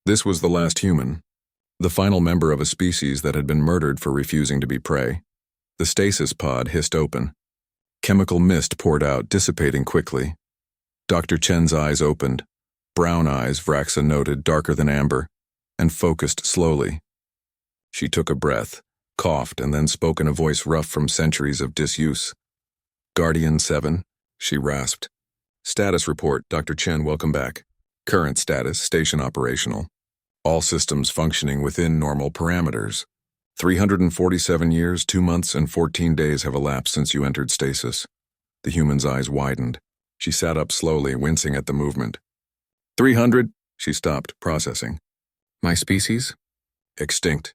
This was the last human, the final member of a species that had been murdered for refusing to be prey. The stasis pod hissed open. Chemical mist poured out, dissipating quickly. Dr. Chen's eyes opened. Brown eyes, Vraxa noted, darker than amber, and focused slowly. She took a breath, coughed, and then spoke in a voice rough from centuries of disuse. "Guardian 7, she rasped. "Status report, Dr. Chen, welcome back. Current status, station operational. All systems functioning within normal parameters. 347 years, 2 months, and 14 days have elapsed since you entered stasis." The human's eyes widened. She sat up slowly, wincing at the movement. 300, she stopped, processing. "My species? Extinct.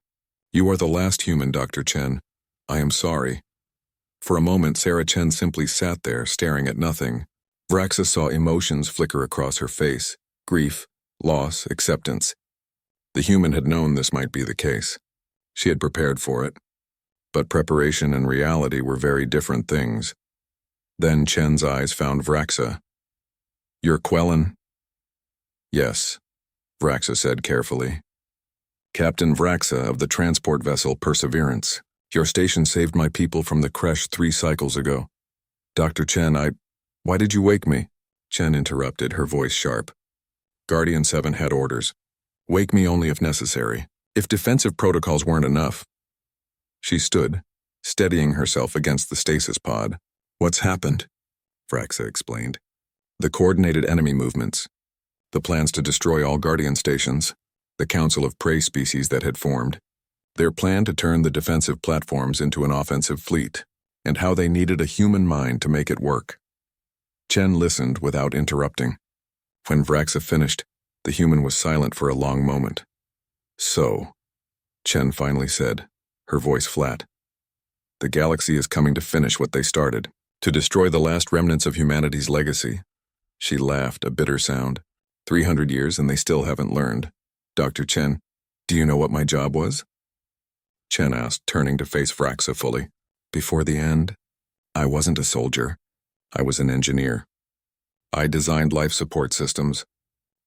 You are the last human, Dr. Chen. I am sorry." For a moment, Sarah Chen simply sat there, staring at nothing. Vraxa saw emotions flicker across her face. Grief, loss, acceptance. The human had known this might be the case. She had prepared for it. But preparation and reality were very different things. Then Chen's eyes found Vraxa. "You're Quellen?" "Yes," Vraxa said carefully. "Captain Vraxa of the transport vessel Perseverance. Your station saved my people from the crash 3 cycles ago." "Dr. Chen, Why did you wake me?" Chen interrupted, her voice sharp. "Guardian 7 had orders. Wake me only if necessary. If defensive protocols weren't enough." She stood, steadying herself against the stasis pod. "What's happened?" Vraxa explained. "The coordinated enemy movements. The plans to destroy all Guardian stations. The Council of Prey species that had formed. Their plan to turn the defensive platforms into an offensive fleet, and how they needed a human mind to make it work." Chen listened without interrupting. When Vraxa finished, the human was silent for a long moment. "So," Chen finally said, her voice flat. "The galaxy is coming to finish what they started, to destroy the last remnants of humanity's legacy." She laughed, a bitter sound. 300 years and they still haven't learned. "Dr. Chen, do you know what my job was?" Chen asked, turning to face Vraxa fully. "Before the end, I wasn't a soldier. I was an engineer. I designed life support systems.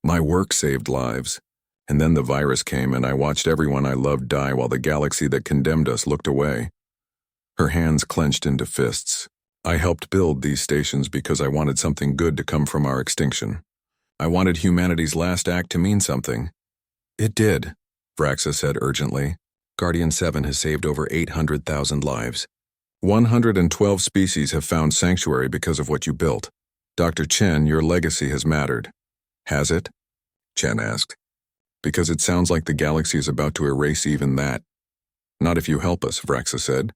My work saved lives. And then the virus came and I watched everyone I loved die while the galaxy that condemned us looked away." Her hands clenched into fists. "I helped build these stations because I wanted something good to come from our extinction. I wanted humanity's last act to mean something." "It did," Vraxa said urgently. "Guardian 7 has saved over 800,000 lives. 112 species have found sanctuary because of what you built. Dr. Chen, your legacy has mattered." "Has it?" Chen asked. "Because it sounds like the galaxy is about to erase even that." "Not if you help us," Vraxa said.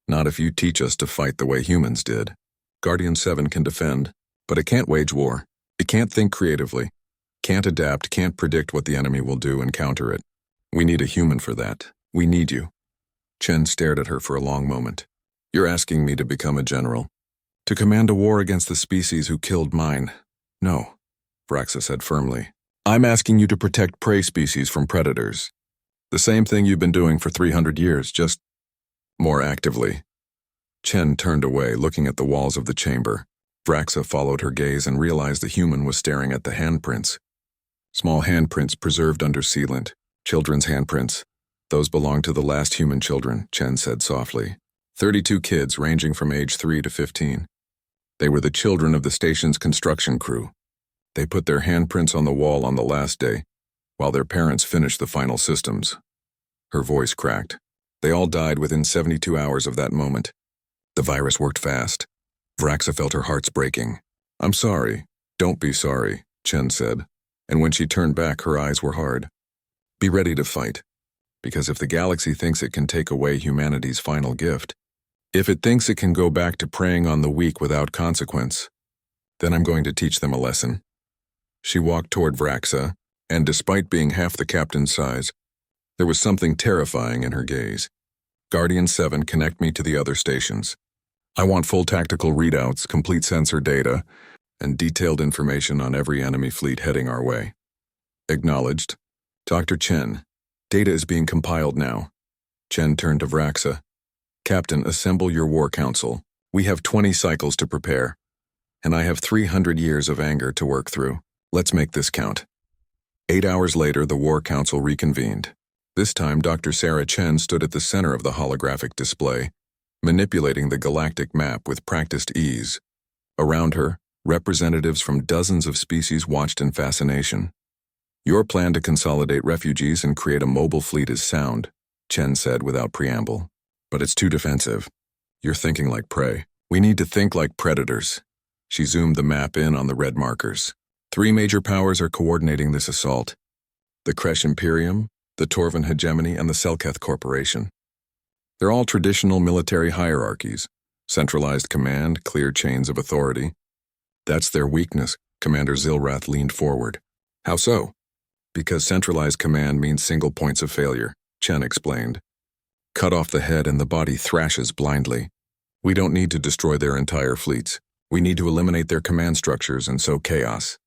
"Not if you teach us to fight the way humans did. Guardian 7 can defend, but it can't wage war. It can't think creatively. Can't adapt, can't predict what the enemy will do and counter it. We need a human for that. We need you." Chen stared at her for a long moment. "You're asking me to become a general? To command a war against the species who killed mine? No," Vraxa said firmly. "I'm asking you to protect prey species from predators. The same thing you've been doing for 300 years, just more actively." Chen turned away, looking at the walls of the chamber. Vraxa followed her gaze and realized the human was staring at the handprints. Small handprints preserved under sealant. Children's handprints. "Those belong to the last human children," Chen said softly. 32 kids ranging from age 3 to 15. They were the children of the station's construction crew. They put their handprints on the wall on the last day, while their parents finished the final systems. Her voice cracked. They all died within 72 hours of that moment. The virus worked fast. Vraxa felt her heart's breaking. "I'm sorry." "Don't be sorry," Chen said, and when she turned back, her eyes were hard. "Be ready to fight. Because if the galaxy thinks it can take away humanity's final gift, if it thinks it can go back to preying on the weak without consequence, then I'm going to teach them a lesson." She walked toward Vraxa, and despite being half the captain's size, there was something terrifying in her gaze. "Guardian 7, connect me to the other stations. I want full tactical readouts, complete sensor data, and detailed information on every enemy fleet heading our way." "Acknowledged. Dr. Chen, data is being compiled now." Chen turned to Vraxa. "Captain, assemble your war council. We have 20 cycles to prepare, and I have 300 years of anger to work through. Let's make this count." 8 hours later, the War Council reconvened. This time, Dr. Sarah Chen stood at the center of the holographic display, manipulating the galactic map with practiced ease. Around her, representatives from dozens of species watched in fascination. "Your plan to consolidate refugees and create a mobile fleet is sound," Chen said without preamble. "But it's too defensive. You're thinking like prey. We need to think like predators." She zoomed the map in on the red markers. 3 major powers are coordinating this assault: the Kresh Imperium, the Torvan Hegemony, and the Selketh Corporation. They're all traditional military hierarchies, centralized command, clear chains of authority. "That's their weakness," Commander Zilrath leaned forward. "How so?" "Because centralized command means single points of failure," Chen explained. "Cut off the head and the body thrashes blindly. We don't need to destroy their entire fleets. We need to eliminate their command structures and sow chaos."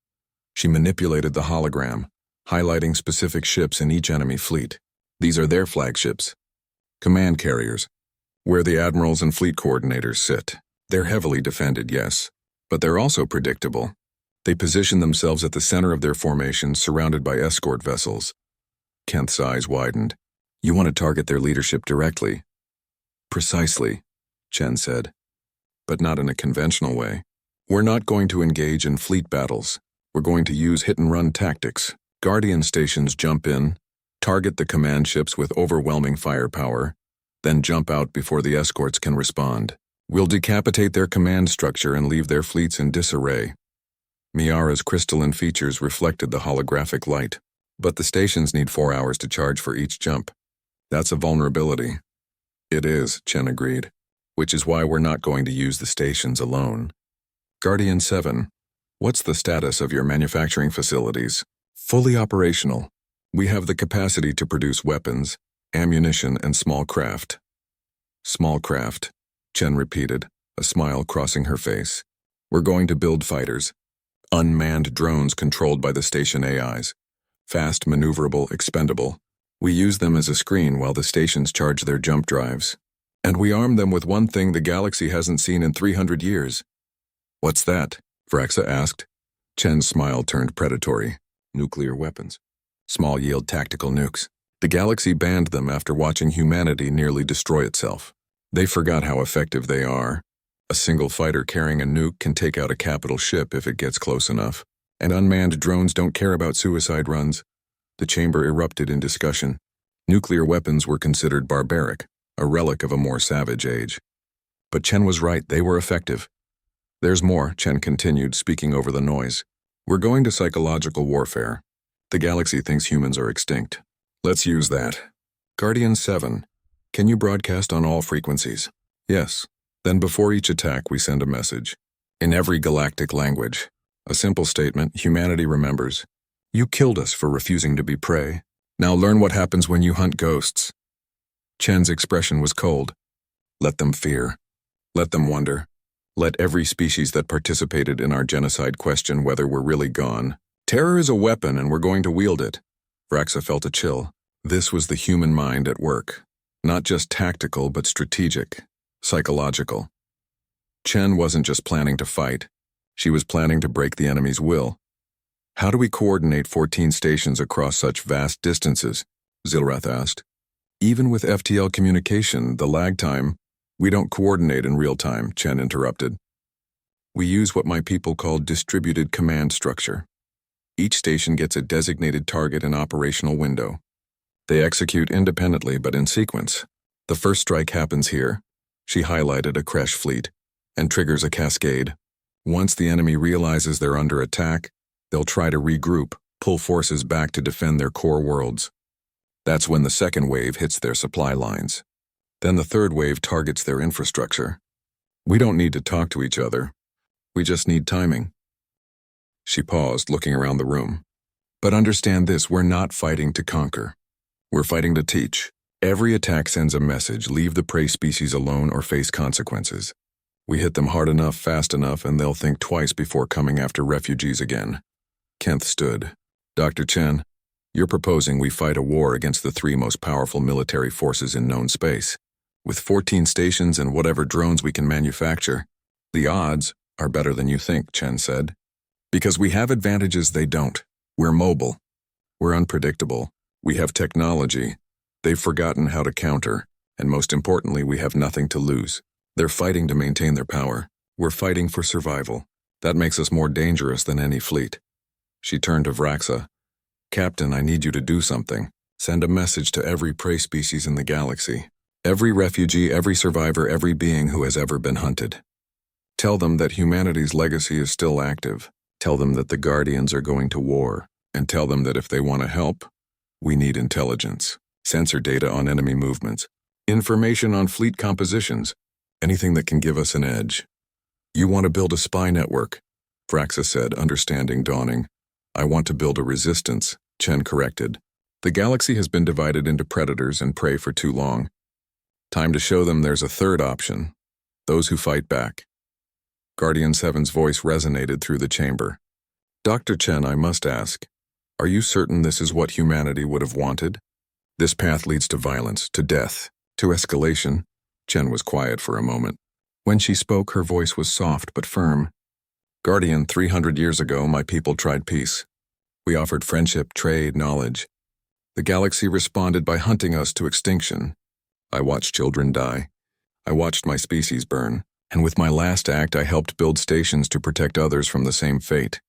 She manipulated the hologram, highlighting specific ships in each enemy fleet. "These are their flagships. Command carriers, where the admirals and fleet coordinators sit. They're heavily defended, yes, but they're also predictable. They position themselves at the center of their formation, surrounded by escort vessels." Kent's eyes widened. "You want to target their leadership directly?" "Precisely," Chen said, "but not in a conventional way. We're not going to engage in fleet battles. We're going to use hit-and-run tactics. Guardian stations jump in, target the command ships with overwhelming firepower, then jump out before the escorts can respond. We'll decapitate their command structure and leave their fleets in disarray." Miara's crystalline features reflected the holographic light. "But the stations need 4 hours to charge for each jump. That's a vulnerability." "It is," Chen agreed, "which is why we're not going to use the stations alone." "Guardian 7, what's the status of your manufacturing facilities?" "Fully operational. We have the capacity to produce weapons, ammunition, and small craft." "Small craft," Chen repeated, a smile crossing her face. "We're going to build fighters. Unmanned drones controlled by the station AIs. Fast, maneuverable, expendable. We use them as a screen while the stations charge their jump drives. And we arm them with one thing the galaxy hasn't seen in 300 years. "What's that?" Vraxa asked. Chen's smile turned predatory. "Nuclear weapons. Small-yield tactical nukes. The galaxy banned them after watching humanity nearly destroy itself. They forgot how effective they are. A single fighter carrying a nuke can take out a capital ship if it gets close enough. And unmanned drones don't care about suicide runs." The chamber erupted in discussion. Nuclear weapons were considered barbaric, a relic of a more savage age. But Chen was right, they were effective. "There's more," Chen continued, speaking over the noise. "We're going to psychological warfare. The galaxy thinks humans are extinct. Let's use that. Guardian 7, can you broadcast on all frequencies?" "Yes." "Then before each attack we send a message. In every galactic language. A simple statement humanity remembers. You killed us for refusing to be prey. Now learn what happens when you hunt ghosts." Chen's expression was cold. "Let them fear. Let them wonder. Let every species that participated in our genocide question whether we're really gone. Terror is a weapon and we're going to wield it." Vraxa felt a chill. This was the human mind at work. Not just tactical, but strategic. Psychological. Chen wasn't just planning to fight. She was planning to break the enemy's will. "How do we coordinate 14 stations across such vast distances?" Zilrath asked. "Even with FTL communication, the lag time—" "We don't coordinate in real time," Chen interrupted. "We use what my people call distributed command structure. Each station gets a designated target and operational window. They execute independently but in sequence. The first strike happens here." She highlighted a Kresh fleet, "and triggers a cascade. Once the enemy realizes they're under attack, they'll try to regroup, pull forces back to defend their core worlds. That's when the second wave hits their supply lines. Then the third wave targets their infrastructure. We don't need to talk to each other. We just need timing." She paused, looking around the room. "But understand this, we're not fighting to conquer. We're fighting to teach. Every attack sends a message, leave the prey species alone or face consequences. We hit them hard enough, fast enough, and they'll think twice before coming after refugees again." Kent stood. "Dr. Chen, you're proposing we fight a war against the 3 most powerful military forces in known space. With 14 stations and whatever drones we can manufacture. The odds are better than you think," Chen said. "Because we have advantages they don't. We're mobile. We're unpredictable. We have technology. They've forgotten how to counter. And most importantly, we have nothing to lose. They're fighting to maintain their power. We're fighting for survival. That makes us more dangerous than any fleet. She turned to Vraxa. Captain, I need you to do something. Send a message to every prey species in the galaxy. Every refugee, every survivor, every being who has ever been hunted. Tell them that humanity's legacy is still active. Tell them that the Guardians are going to war. And tell them that if they want to help, we need intelligence. Sensor data on enemy movements. Information on fleet compositions. Anything that can give us an edge. You want to build a spy network, Vraxa said, understanding dawning. I want to build a resistance, Chen corrected. The galaxy has been divided into predators and prey for too long. Time to show them there's a third option. Those who fight back. Guardian 7's voice resonated through the chamber. Dr. Chen, I must ask, are you certain this is what humanity would have wanted? This path leads to violence, to death, to escalation. Chen was quiet for a moment. When she spoke, her voice was soft but firm. Guardian, 300 years ago, my people tried peace. We offered friendship, trade, knowledge. The galaxy responded by hunting us to extinction. I watched children die. I watched my species burn. And with my last act, I helped build stations to protect others from the same fate.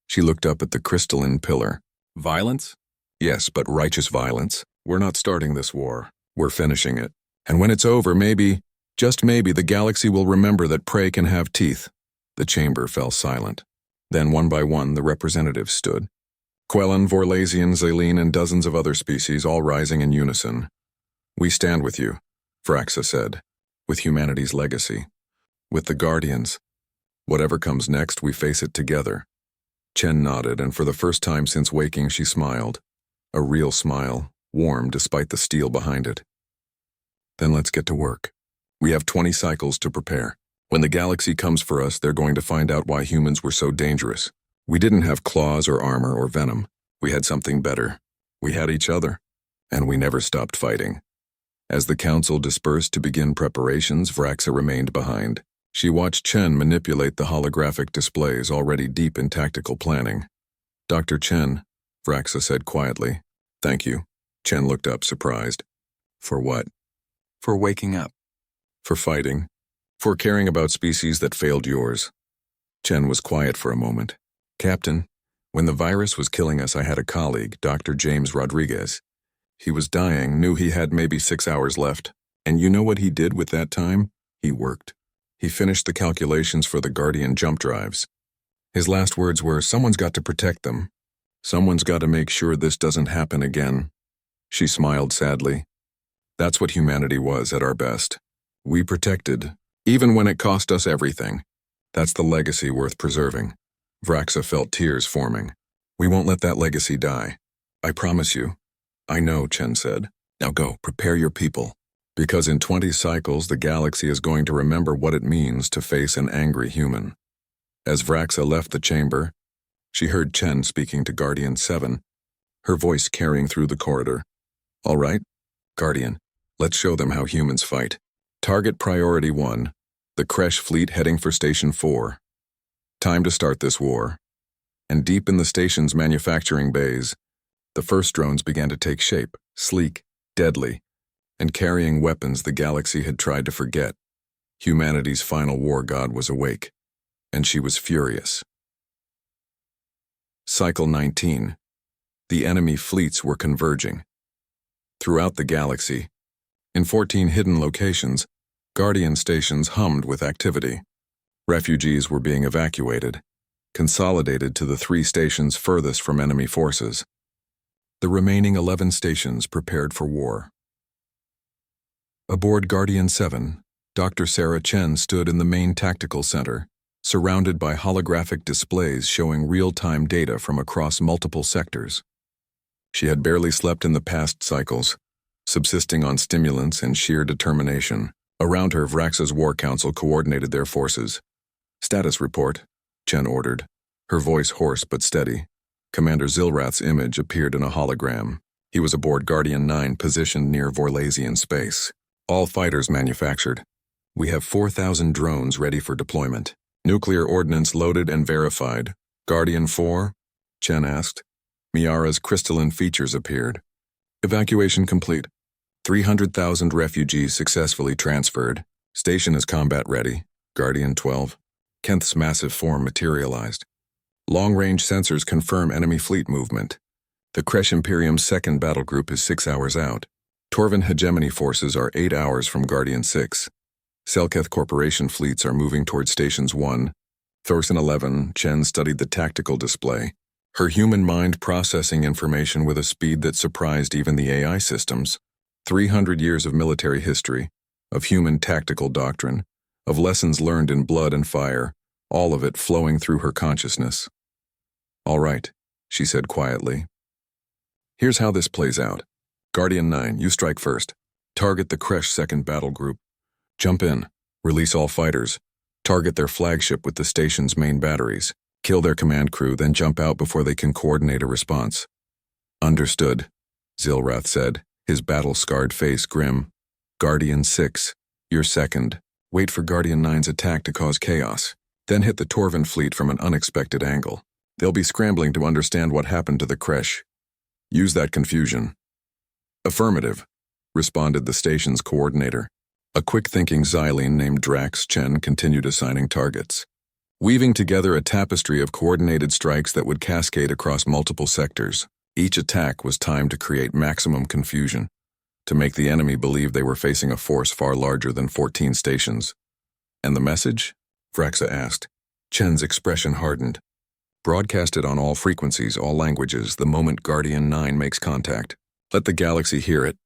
She looked up at the crystalline pillar. Violence? Yes, but righteous violence. We're not starting this war. We're finishing it. And when it's over, maybe, just maybe, the galaxy will remember that prey can have teeth. The chamber fell silent. Then, one by one, the representatives stood. Quellan, Vorlasian, Zaleen, and dozens of other species, all rising in unison. We stand with you, Vraxa said, with humanity's legacy. With the Guardians. Whatever comes next, we face it together. Chen nodded, and for the first time since waking, she smiled. A real smile, warm despite the steel behind it. Then let's get to work. We have 20 cycles to prepare. When the galaxy comes for us, they're going to find out why humans were so dangerous. We didn't have claws or armor or venom. We had something better. We had each other. And we never stopped fighting. As the council dispersed to begin preparations, Vraxa remained behind. She watched Chen manipulate the holographic displays, already deep in tactical planning. Dr. Chen, Vraxa said quietly. Thank you. Chen looked up, surprised. For what? For waking up. For fighting. For caring about species that failed yours. Chen was quiet for a moment. Captain, when the virus was killing us, I had a colleague, Dr. James Rodriguez. He was dying, knew he had maybe 6 hours left. And you know what he did with that time? He worked. He finished the calculations for the Guardian jump drives. His last words were, someone's got to protect them. Someone's got to make sure this doesn't happen again. She smiled sadly. That's what humanity was at our best. We protected, even when it cost us everything. That's the legacy worth preserving. Vraxa felt tears forming. We won't let that legacy die. I promise you. I know, Chen said. Now go, prepare your people. Because in 20 cycles, the galaxy is going to remember what it means to face an angry human. As Vraxa left the chamber, she heard Chen speaking to Guardian 7, her voice carrying through the corridor. All right, Guardian, let's show them how humans fight. Target priority 1, the Kresh fleet heading for Station 4. Time to start this war. And deep in the station's manufacturing bays, the first drones began to take shape, sleek, deadly, and carrying weapons the galaxy had tried to forget. Humanity's final war god was awake, and she was furious. Cycle 19. The enemy fleets were converging. Throughout the galaxy, in 14 hidden locations, Guardian stations hummed with activity. Refugees were being evacuated, consolidated to the 3 stations furthest from enemy forces. The remaining 11 stations prepared for war. Aboard Guardian 7, Dr. Sarah Chen stood in the main tactical center, surrounded by holographic displays showing real-time data from across multiple sectors. She had barely slept in the past cycles, subsisting on stimulants and sheer determination. Around her, Vraxa's War Council coordinated their forces. Status report, Chen ordered, her voice hoarse but steady. Commander Zilrath's image appeared in a hologram. He was aboard Guardian 9, positioned near Vorlasian space. All fighters manufactured. We have 4,000 drones ready for deployment. Nuclear ordnance loaded and verified. Guardian 4? Chen asked. Miara's crystalline features appeared. Evacuation complete. 300,000 refugees successfully transferred. Station is combat ready. Guardian 12. Kenth's massive form materialized. Long-range sensors confirm enemy fleet movement. The Kresh Imperium's second battle group is 6 hours out. Torvin hegemony forces are 8 hours from Guardian 6. Selketh Corporation fleets are moving toward Stations 1. Thorson 11, Chen studied the tactical display. Her human mind processing information with a speed that surprised even the AI systems. 300 years of military history, of human tactical doctrine, of lessons learned in blood and fire, all of it flowing through her consciousness. "All right," she said quietly. "Here's how this plays out. Guardian 9, you strike first. Target the Kresh second battle group. Jump in. Release all fighters. Target their flagship with the station's main batteries. Kill their command crew, then jump out before they can coordinate a response." "Understood," Zilrath said, his battle-scarred face grim. "Guardian 6, you're second. Wait for Guardian 9's attack to cause chaos. Then hit the Torvin fleet from an unexpected angle. They'll be scrambling to understand what happened to the Kresh. Use that confusion." "Affirmative," responded the station's coordinator. A quick-thinking Xylene named Drax Chen continued assigning targets, weaving together a tapestry of coordinated strikes that would cascade across multiple sectors. Each attack was timed to create maximum confusion, to make the enemy believe they were facing a force far larger than 14 stations. "And the message?" Vraxa asked. Chen's expression hardened. "Broadcast it on all frequencies, all languages, the moment Guardian 9 makes contact. Let the galaxy hear it."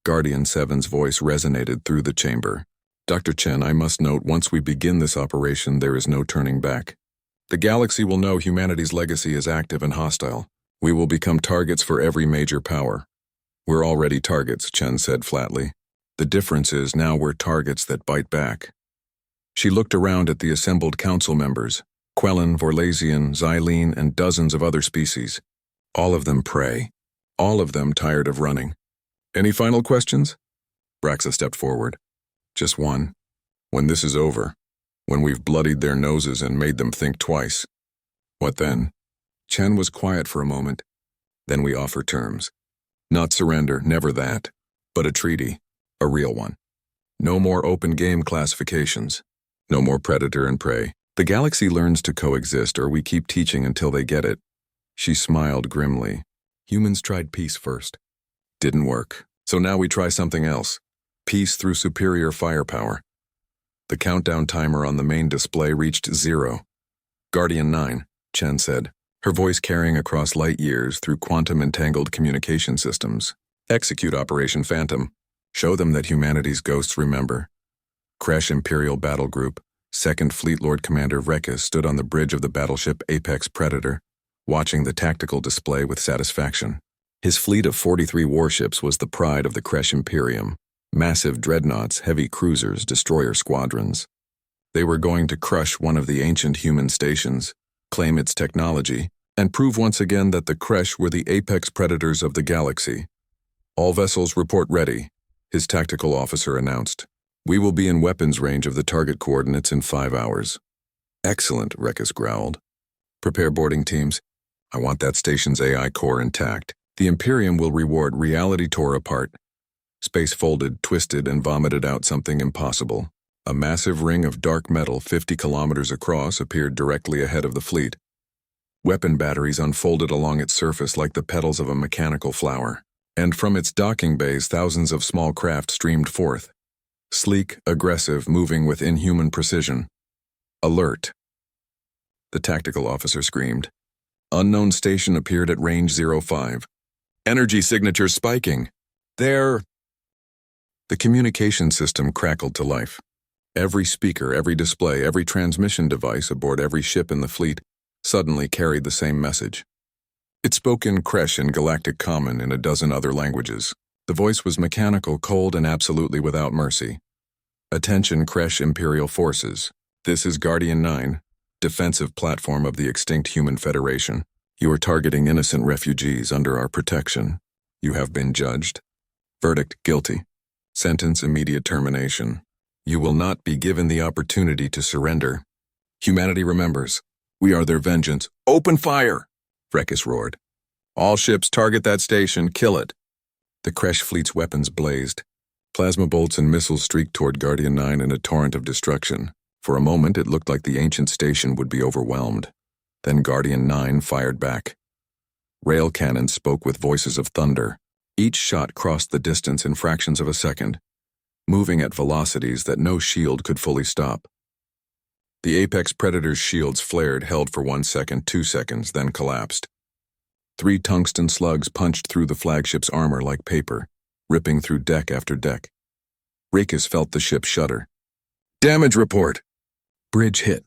Guardian 7's voice resonated through the chamber. "Dr. Chen, I must note, once we begin this operation, there is no turning back. The galaxy will know humanity's legacy is active and hostile. We will become targets for every major power." "We're already targets," Chen said flatly. "The difference is now we're targets that bite back." She looked around at the assembled council members, Quellan, Vorlasian, Xylene, and dozens of other species. All of them prey. All of them tired of running. "Any final questions?" Vraxa stepped forward. "Just one. When this is over, when we've bloodied their noses and made them think twice, what then?" Chen was quiet for a moment. "Then we offer terms. Not surrender, never that, but a treaty, a real one. No more open game classifications. No more predator and prey. The galaxy learns to coexist, or we keep teaching until they get it." She smiled grimly. "Humans tried peace first. Didn't work. So now we try something else. Peace through superior firepower." The countdown timer on the main display reached 0. "Guardian 9, Chen said, her voice carrying across light years through quantum-entangled communication systems. "Execute Operation Phantom. Show them that humanity's ghosts remember." Kresh Imperial Battle Group, 2nd Fleet Lord Commander Vrekas stood on the bridge of the battleship Apex Predator, watching the tactical display with satisfaction. His fleet of 43 warships was the pride of the Kresh Imperium. Massive dreadnoughts, heavy cruisers, destroyer squadrons. They were going to crush one of the ancient human stations, claim its technology, and prove once again that the Kresh were the apex predators of the galaxy. "All vessels report ready," his tactical officer announced. "We will be in weapons range of the target coordinates in 5 hours." "Excellent," Vrekas growled. "Prepare boarding teams. I want that station's AI core intact. The Imperium will reward reality tore apart." Space folded, twisted, and vomited out something impossible. A massive ring of dark metal 50 kilometers across appeared directly ahead of the fleet. Weapon batteries unfolded along its surface like the petals of a mechanical flower. And from its docking bays, thousands of small craft streamed forth. Sleek, aggressive, moving with inhuman precision. "Alert!" The tactical officer screamed. Unknown station appeared at range 05. "Energy signatures spiking. They're—" The communication system crackled to life. Every speaker, every display, every transmission device aboard every ship in the fleet suddenly carried the same message. It spoke in Kresh and Galactic Common in a dozen other languages. The voice was mechanical, cold, and absolutely without mercy. "Attention, Kresh Imperial Forces. This is Guardian 9, defensive platform of the extinct Human Federation. You are targeting innocent refugees under our protection. You have been judged. Verdict, guilty. Sentence, immediate termination. You will not be given the opportunity to surrender. Humanity remembers. We are their vengeance. Open fire!" Vrekas roared. All ships target that station, kill it. The Kresh fleet's weapons blazed. Plasma bolts and missiles streaked toward Guardian 9 in a torrent of destruction. For a moment, it looked like the ancient station would be overwhelmed. Then Guardian 9 fired back. Rail cannons spoke with voices of thunder. Each shot crossed the distance in fractions of a second, moving at velocities that no shield could fully stop. The Apex Predator's shields flared, held for 1 second, 2 seconds, then collapsed. 3 tungsten slugs punched through the flagship's armor like paper, ripping through deck after deck. Rakis felt the ship shudder. Damage report. Bridge hit.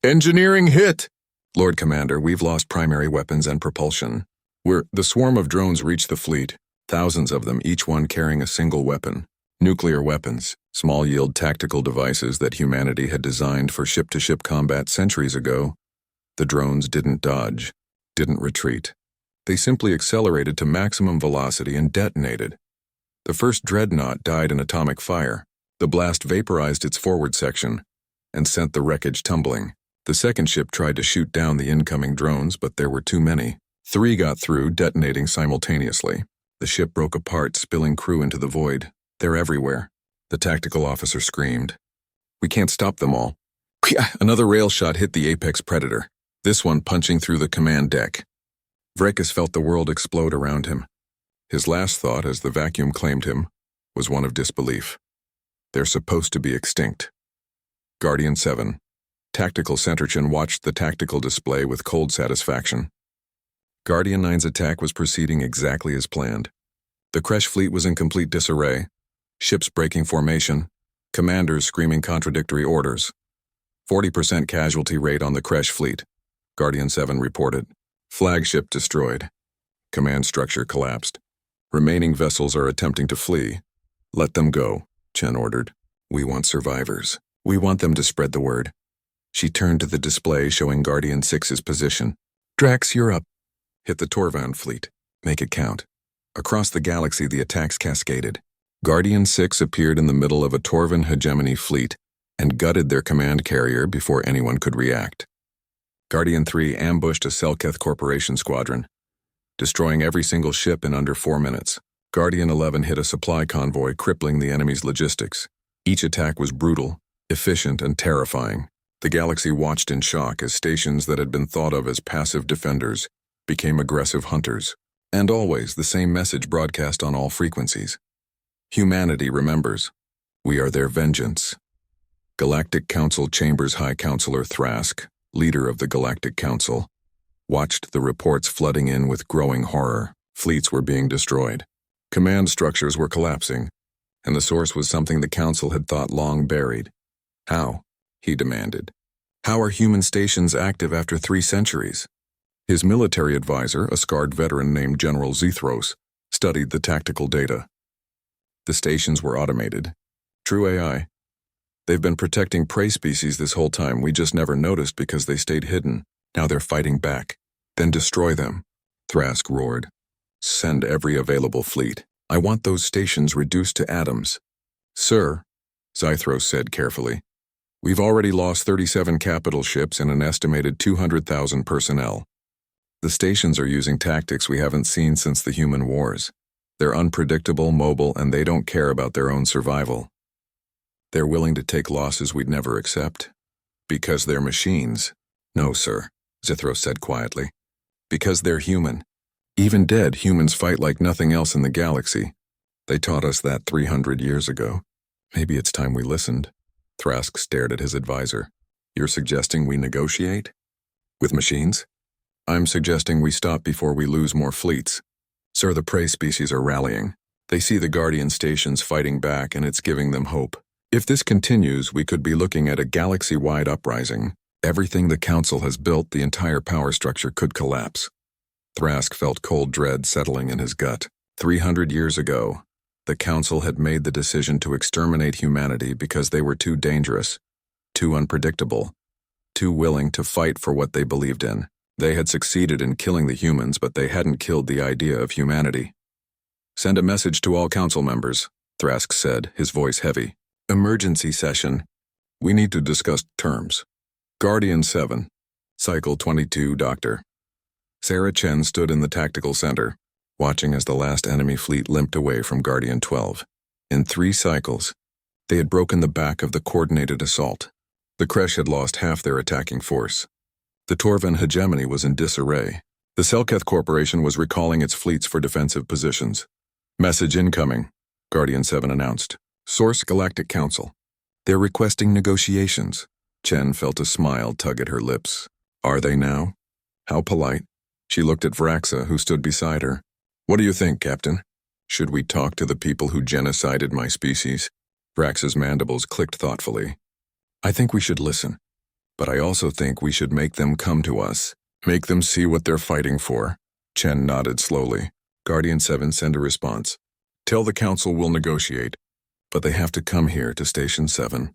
Engineering hit. Lord Commander, we've lost primary weapons and propulsion. The swarm of drones reached the fleet, thousands of them, each one carrying a single weapon. Nuclear weapons, small-yield tactical devices that humanity had designed for ship-to-ship combat centuries ago. The drones didn't dodge, didn't retreat. They simply accelerated to maximum velocity and detonated. The first dreadnought died in atomic fire. The blast vaporized its forward section and sent the wreckage tumbling. The second ship tried to shoot down the incoming drones, but there were too many. 3 got through, detonating simultaneously. The ship broke apart, spilling crew into the void. They're everywhere. The tactical officer screamed. We can't stop them all. Another rail shot hit the Apex Predator, this one punching through the command deck. Vrekas felt the world explode around him. His last thought, as the vacuum claimed him, was one of disbelief. They're supposed to be extinct. Guardian 7. Tactical Centurchin watched the tactical display with cold satisfaction. Guardian 9's attack was proceeding exactly as planned. The Kresh fleet was in complete disarray. Ships breaking formation, commanders screaming contradictory orders. 40% casualty rate on the Kresh fleet, Guardian 7 reported. Flagship destroyed. Command structure collapsed. Remaining vessels are attempting to flee. Let them go, Chen ordered. We want survivors. We want them to spread the word. She turned to the display showing Guardian 6's position. Drax, you're up. Hit the Torvan fleet. Make it count. Across the galaxy, the attacks cascaded. Guardian 6 appeared in the middle of a Torvan hegemony fleet and gutted their command carrier before anyone could react. Guardian 3 ambushed a Selketh Corporation squadron, destroying every single ship in under 4 minutes. Guardian 11 hit a supply convoy, crippling the enemy's logistics. Each attack was brutal, efficient, and terrifying. The galaxy watched in shock as stations that had been thought of as passive defenders became aggressive hunters. And always the same message broadcast on all frequencies. Humanity remembers. We are their vengeance. Galactic Council Chambers High Counselor Thrask, leader of the Galactic Council, watched the reports flooding in with growing horror. Fleets were being destroyed. Command structures were collapsing, and the source was something the Council had thought long buried. How? He demanded. How are human stations active after 3 centuries? His military advisor, a scarred veteran named General Zethros, studied the tactical data. The stations were automated. True AI. They've been protecting prey species this whole time. We just never noticed because they stayed hidden. Now they're fighting back. Then destroy them. Thrask roared. Send every available fleet. I want those stations reduced to atoms. Sir, Zethros said carefully, we've already lost 37 capital ships and an estimated 200,000 personnel. The stations are using tactics we haven't seen since the human wars. They're unpredictable, mobile, and they don't care about their own survival. They're willing to take losses we'd never accept. Because they're machines. No, sir, Zethros said quietly. Because they're human. Even dead, humans fight like nothing else in the galaxy. They taught us that 300 years ago. Maybe it's time we listened. Thrask stared at his advisor. You're suggesting we negotiate? With machines? I'm suggesting we stop before we lose more fleets. Sir, the prey species are rallying. They see the Guardian stations fighting back and it's giving them hope. If this continues, we could be looking at a galaxy-wide uprising. Everything the Council has built, the entire power structure could collapse. Thrask felt cold dread settling in his gut. 300 years ago, the Council had made the decision to exterminate humanity because they were too dangerous, too unpredictable, too willing to fight for what they believed in. They had succeeded in killing the humans, but they hadn't killed the idea of humanity. Send a message to all Council members, Thrask said, his voice heavy. Emergency session. We need to discuss terms. Guardian 7. Cycle 22, Doctor. Sarah Chen stood in the tactical center, watching as the last enemy fleet limped away from Guardian 12. In 3 cycles, they had broken the back of the coordinated assault. The Kresh had lost half their attacking force. The Torvan hegemony was in disarray. The Selketh Corporation was recalling its fleets for defensive positions. Message incoming, Guardian 7 announced. Source Galactic Council. They're requesting negotiations. Chen felt a smile tug at her lips. Are they now? How polite. She looked at Vraxa, who stood beside her. What do you think, Captain? Should we talk to the people who genocided my species? Vraxa's mandibles clicked thoughtfully. I think we should listen. But I also think we should make them come to us. Make them see what they're fighting for. Chen nodded slowly. Guardian 7 sent a response. Tell the Council we'll negotiate. But they have to come here to Station 7.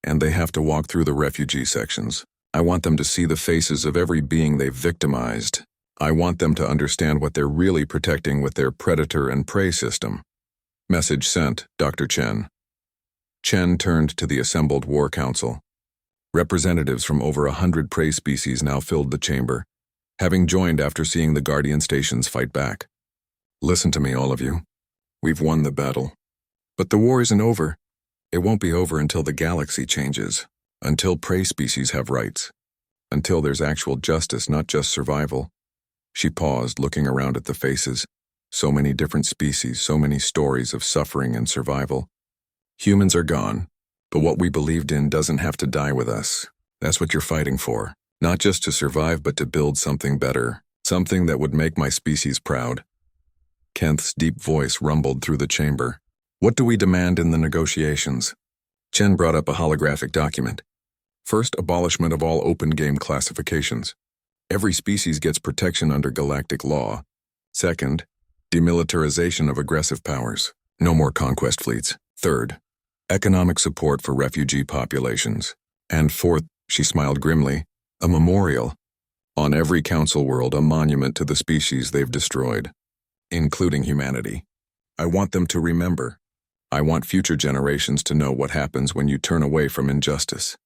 And they have to walk through the refugee sections. I want them to see the faces of every being they've victimized. I want them to understand what they're really protecting with their predator and prey system. Message sent, Dr. Chen. Chen turned to the assembled War Council. Representatives from over 100 prey species now filled the chamber, having joined after seeing the Guardian stations fight back. Listen to me, all of you. We've won the battle. But the war isn't over. It won't be over until the galaxy changes, until prey species have rights, until there's actual justice, not just survival. She paused, looking around at the faces. So many different species, so many stories of suffering and survival. Humans are gone, but what we believed in doesn't have to die with us. That's what you're fighting for. Not just to survive, but to build something better. Something that would make my species proud. Kenth's deep voice rumbled through the chamber. What do we demand in the negotiations? Chen brought up a holographic document. First, abolishment of all open game classifications. Every species gets protection under galactic law. Second, demilitarization of aggressive powers. No more conquest fleets. Third, economic support for refugee populations. And fourth, she smiled grimly, a memorial. On every council world, a monument to the species they've destroyed, including humanity. I want them to remember. I want future generations to know what happens when you turn away from injustice.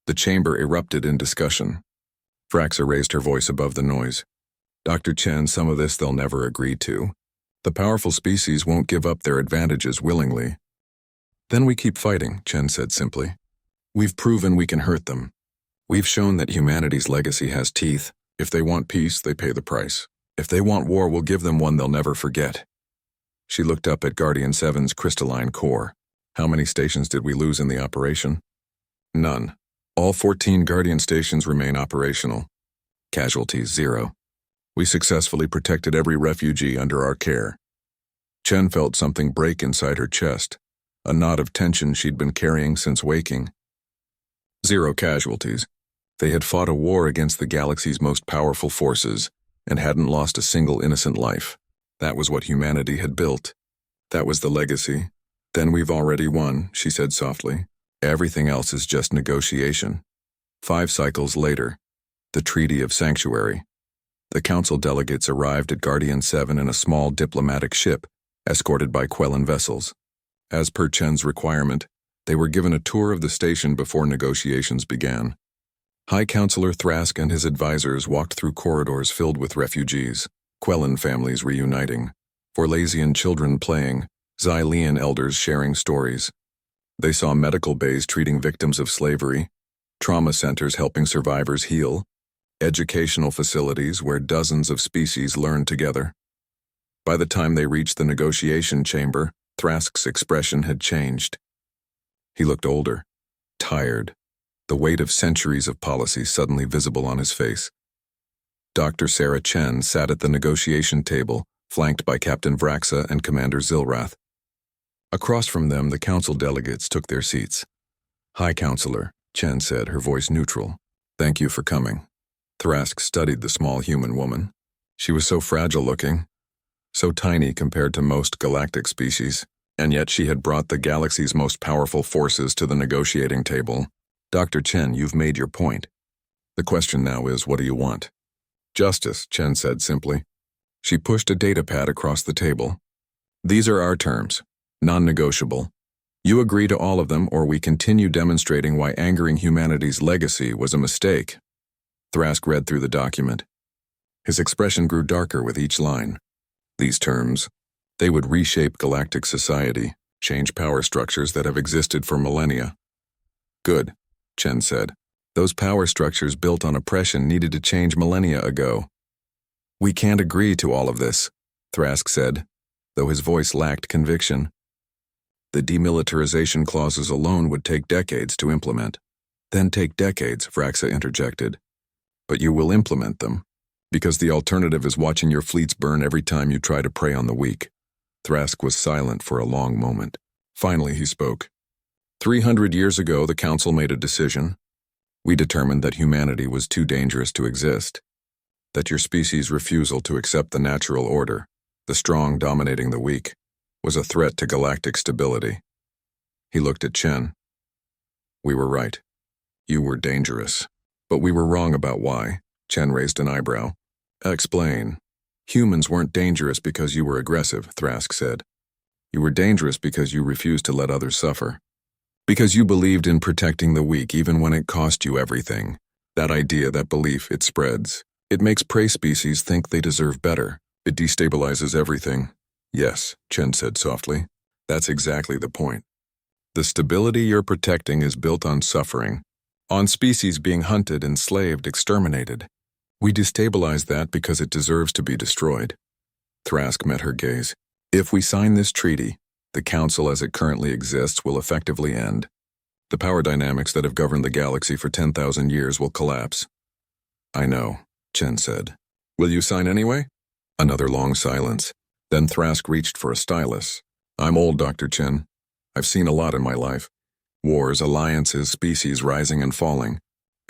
The chamber erupted in discussion. Vraxa raised her voice above the noise. Dr. Chen, some of this they'll never agree to. The powerful species won't give up their advantages willingly. Then we keep fighting, Chen said simply. We've proven we can hurt them. We've shown that humanity's legacy has teeth. If they want peace, they pay the price. If they want war, we'll give them one they'll never forget. She looked up at Guardian 7's crystalline core. How many stations did we lose in the operation? None. All 14 Guardian stations remain operational. Casualties 0. We successfully protected every refugee under our care. Chen felt something break inside her chest, a knot of tension she'd been carrying since waking. 0 casualties. They had fought a war against the galaxy's most powerful forces and hadn't lost a single innocent life. That was what humanity had built. That was the legacy. Then we've already won, she said softly. Everything else is just negotiation. 5 cycles later, the Treaty of Sanctuary. The council delegates arrived at Guardian 7 in a small diplomatic ship, escorted by Quellan vessels. As per Chen's requirement, they were given a tour of the station before negotiations began. High Counselor Thrask and his advisors walked through corridors filled with refugees, Quellan families reuniting, Forlasian children playing, Xylean elders sharing stories. They saw medical bays treating victims of slavery, trauma centers helping survivors heal, educational facilities where dozens of species learned together. By the time they reached the negotiation chamber, Thrask's expression had changed. He looked older, tired, the weight of centuries of policy suddenly visible on his face. Dr. Sarah Chen sat at the negotiation table, flanked by Captain Vraxa and Commander Zilrath. Across from them, the council delegates took their seats. High Counselor, Chen said, her voice neutral. Thank you for coming. Thrask studied the small human woman. She was so fragile-looking, so tiny compared to most galactic species, and yet she had brought the galaxy's most powerful forces to the negotiating table. Dr. Chen, you've made your point. The question now is, what do you want? Justice, Chen said simply. She pushed a datapad across the table. These are our terms, non-negotiable. You agree to all of them, or we continue demonstrating why angering humanity's legacy was a mistake. Thrask read through the document. His expression grew darker with each line. These terms, they would reshape galactic society, change power structures that have existed for millennia. Good, Chen said. Those power structures built on oppression needed to change millennia ago. We can't agree to all of this, Thrask said, though his voice lacked conviction. The demilitarization clauses alone would take decades to implement. Then take decades, Vraxa interjected. But you will implement them, because the alternative is watching your fleets burn every time you try to prey on the weak. Thrask was silent for a long moment. Finally he spoke. 300 years ago, the Council made a decision. We determined that humanity was too dangerous to exist, that your species' refusal to accept the natural order, the strong dominating the weak, was a threat to galactic stability. He looked at Chen. We were right. You were dangerous. But we were wrong about why. Chen raised an eyebrow. Explain. Humans weren't dangerous because you were aggressive, Thrask said. You were dangerous because you refused to let others suffer. Because you believed in protecting the weak even when it cost you everything. That idea, that belief, it spreads. It makes prey species think they deserve better. It destabilizes everything. Yes, Chen said softly. That's exactly the point. The stability you're protecting is built on suffering, on species being hunted, enslaved, exterminated. We destabilize that because it deserves to be destroyed. Thrask met her gaze. If we sign this treaty, the Council as it currently exists will effectively end. The power dynamics that have governed the galaxy for 10,000 years will collapse. I know, Chen said. Will you sign anyway? Another long silence. Then Thrask reached for a stylus. I'm old, Dr. Chen. I've seen a lot in my life. Wars, alliances, species rising and falling.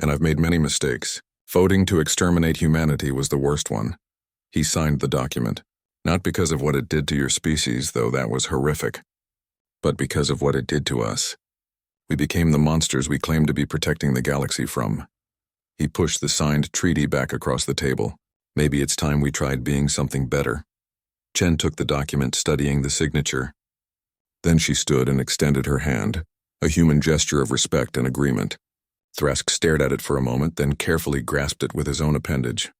And I've made many mistakes. Voting to exterminate humanity was the worst one. He signed the document. Not because of what it did to your species, though that was horrific, but because of what it did to us. We became the monsters we claimed to be protecting the galaxy from. He pushed the signed treaty back across the table. Maybe it's time we tried being something better. Chen took the document, studying the signature. Then she stood and extended her hand, a human gesture of respect and agreement. Thrask stared at it for a moment, then carefully grasped it with his own appendage.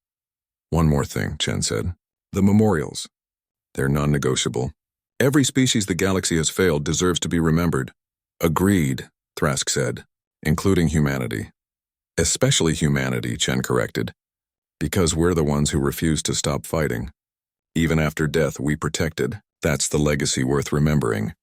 One more thing, Chen said. The memorials. They're non-negotiable. Every species the galaxy has failed deserves to be remembered. Agreed, Thrask said, including humanity. Especially humanity, Chen corrected. Because we're the ones who refused to stop fighting. Even after death, we protected. That's the legacy worth remembering.